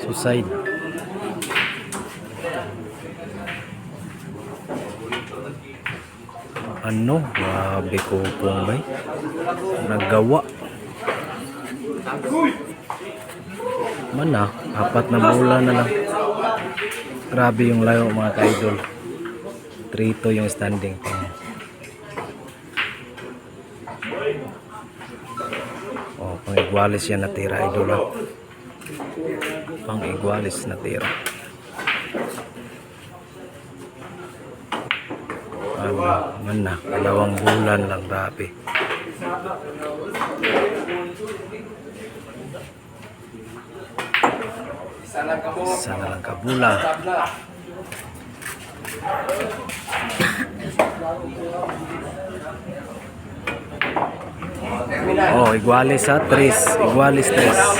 Suicide. Ano? Grabe ko pong bay. Naggawa. Mana, 4 na bola na lang. Grabe yung layo mga ka-idol. 3-2 yung standing. Oh, pang-igualis yan natira, idol. Pang-igualis natira. Mana, 2 bulan lang, grabe. Isa na lang kabulan. Oh, igualis ha, 3. Igualis 3.